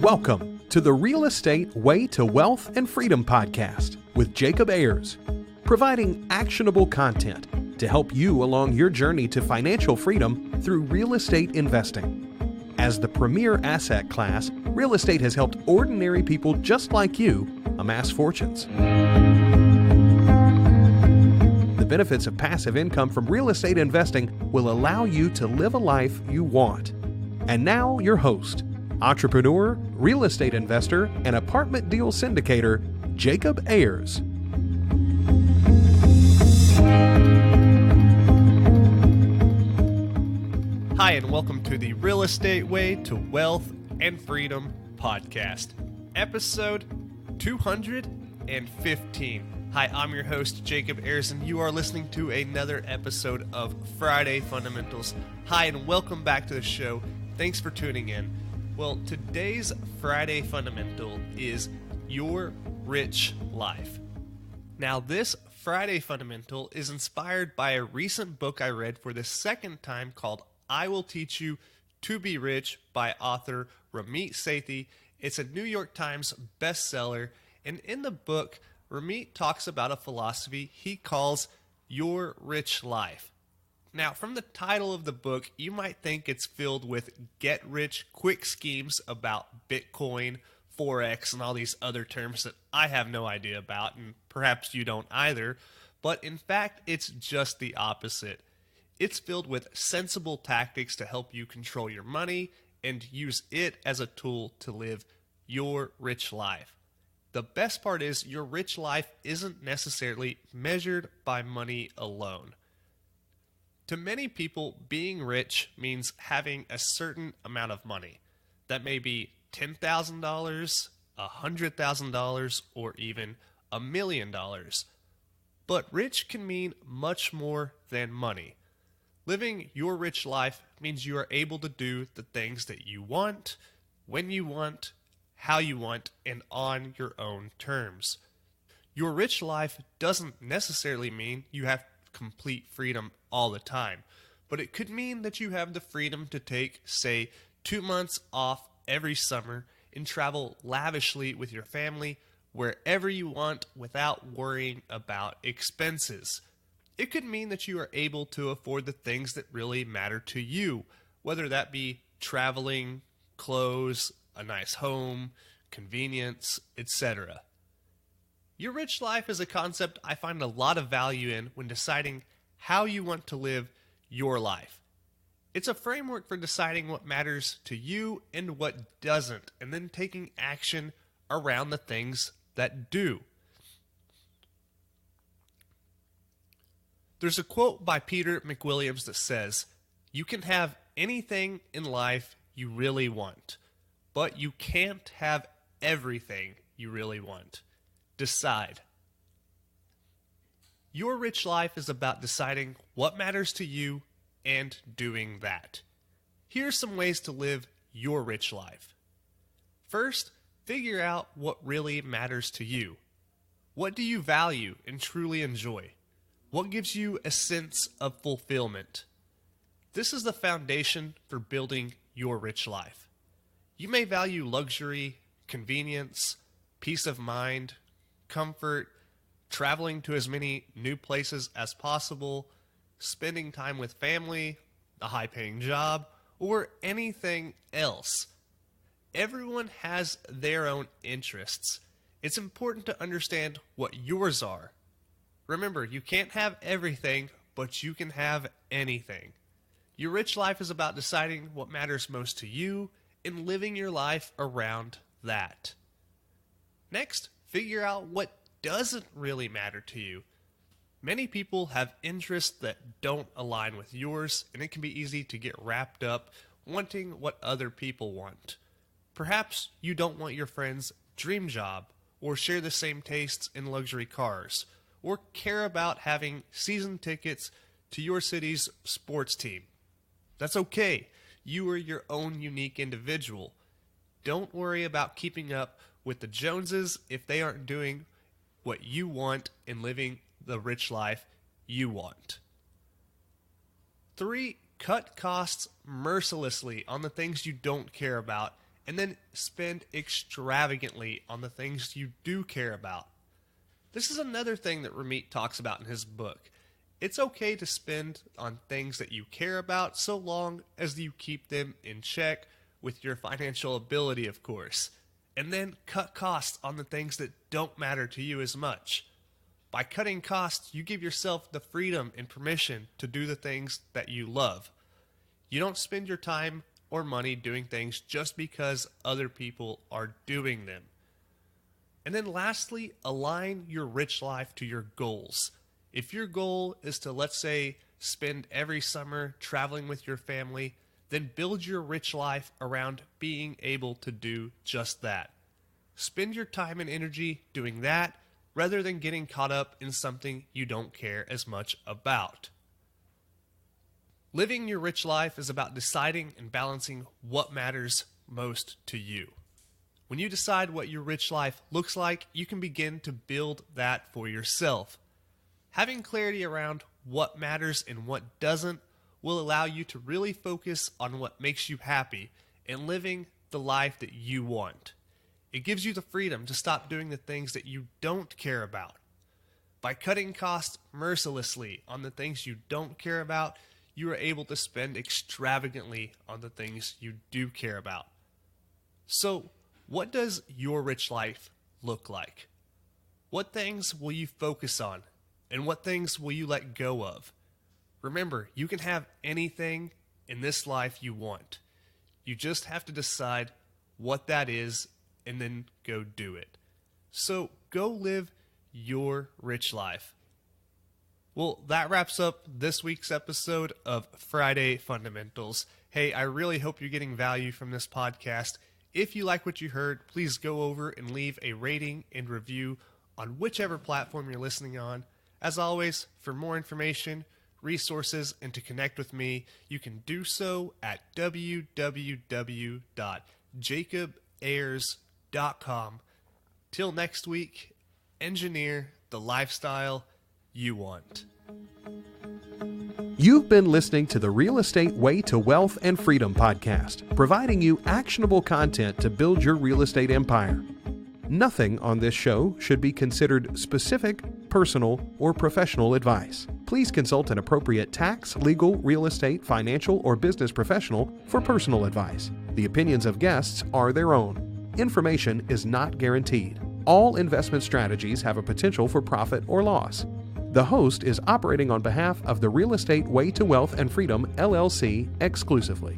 Welcome to the Real Estate Way to Wealth and Freedom podcast with Jacob Ayers, providing actionable content to help you along your journey to financial freedom through real estate investing. As the premier asset class, real estate has helped ordinary people just like you amass fortunes. The benefits of passive income from real estate investing will allow you to live a life you want. And now your host, entrepreneur, real estate investor, and apartment deal syndicator, Jacob Ayers. Hi, and welcome to the Real Estate Way to Wealth and Freedom podcast, episode 215. Hi, I'm your host, Jacob Ayers, and you are listening to another episode of Friday Fundamentals. Hi, and welcome back to the show. Thanks for tuning in. Well, today's Friday Fundamental is Your Rich Life. Now, this Friday Fundamental is inspired by a recent book I read for the second time called I Will Teach You to Be Rich by author Ramit Sethi. It's a New York Times bestseller, and in the book, Ramit talks about a philosophy he calls Your Rich Life. Now, from the title of the book, you might think it's filled with get-rich-quick schemes about Bitcoin, forex, and all these other terms that I have no idea about, and perhaps you don't either. But in fact, it's just the opposite. It's filled with sensible tactics to help you control your money and use it as a tool to live your rich life. The best part is your rich life isn't necessarily measured by money alone. To many people, being rich means having a certain amount of money. That may be $10,000, $100,000, or even $1 million. But rich can mean much more than money. Living your rich life means you are able to do the things that you want, when you want, how you want, and on your own terms. Your rich life doesn't necessarily mean you have complete freedom all the time, but it could mean that you have the freedom to take, say, 2 months off every summer and travel lavishly with your family wherever you want without worrying about expenses. It could mean that you are able to afford the things that really matter to you, whether that be traveling, clothes, a nice home, convenience, etc. Your rich life is a concept I find a lot of value in when deciding how you want to live your life. It's a framework for deciding what matters to you and what doesn't, and then taking action around the things that do. There's a quote by Peter McWilliams that says, "You can have anything in life you really want, but you can't have everything you really want. Decide." Your rich life is about deciding what matters to you and doing that. Here are some ways to live your rich life. First, figure out what really matters to you. What do you value and truly enjoy? What gives you a sense of fulfillment? This is the foundation for building your rich life. You may value luxury, convenience, peace of mind, comfort, traveling to as many new places as possible, spending time with family, a high-paying job, or anything else. Everyone has their own interests. It's important to understand what yours are. Remember, you can't have everything, but you can have anything. Your rich life is about deciding what matters most to you and living your life around that. Next, figure out what doesn't really matter to you. Many people have interests that don't align with yours, and it can be easy to get wrapped up wanting what other people want. Perhaps you don't want your friend's dream job, or share the same tastes in luxury cars, or care about having season tickets to your city's sports team. That's okay. You are your own unique individual. Don't worry about keeping up with the Joneses if they aren't doing what you want and living the rich life you want. 3, cut costs mercilessly on the things you don't care about and then spend extravagantly on the things you do care about. This is another thing that Ramit talks about in his book. It's okay to spend on things that you care about so long as you keep them in check with your financial ability, of course. And then cut costs on the things that don't matter to you as much. By cutting costs, you give yourself the freedom and permission to do the things that you love. You don't spend your time or money doing things just because other people are doing them. And then lastly, align your rich life to your goals. If your goal is to, let's say, spend every summer traveling with your family, then build your rich life around being able to do just that. Spend your time and energy doing that rather than getting caught up in something you don't care as much about. Living your rich life is about deciding and balancing what matters most to you. When you decide what your rich life looks like, you can begin to build that for yourself. Having clarity around what matters and what doesn't will allow you to really focus on what makes you happy and living the life that you want. It gives you the freedom to stop doing the things that you don't care about. By cutting costs mercilessly on the things you don't care about, you are able to spend extravagantly on the things you do care about. So, what does your rich life look like? What things will you focus on? And what things will you let go of? Remember, you can have anything in this life you want. You just have to decide what that is and then go do it. So go live your rich life. Well, that wraps up this week's episode of Friday Fundamentals. Hey, I really hope you're getting value from this podcast. If you like what you heard, please go over and leave a rating and review on whichever platform you're listening on. As always, for more information, resources, and to connect with me, you can do so at www.jacobayers.com. Till next week, engineer the lifestyle you want. You've been listening to the Real Estate Way to Wealth and Freedom podcast, providing you actionable content to build your real estate empire. Nothing on this show should be considered specific, personal, or professional advice. Please consult an appropriate tax, legal, real estate, financial, or business professional for personal advice. The opinions of guests are their own. Information is not guaranteed. All investment strategies have a potential for profit or loss. The host is operating on behalf of the Real Estate Way to Wealth and Freedom, LLC, exclusively.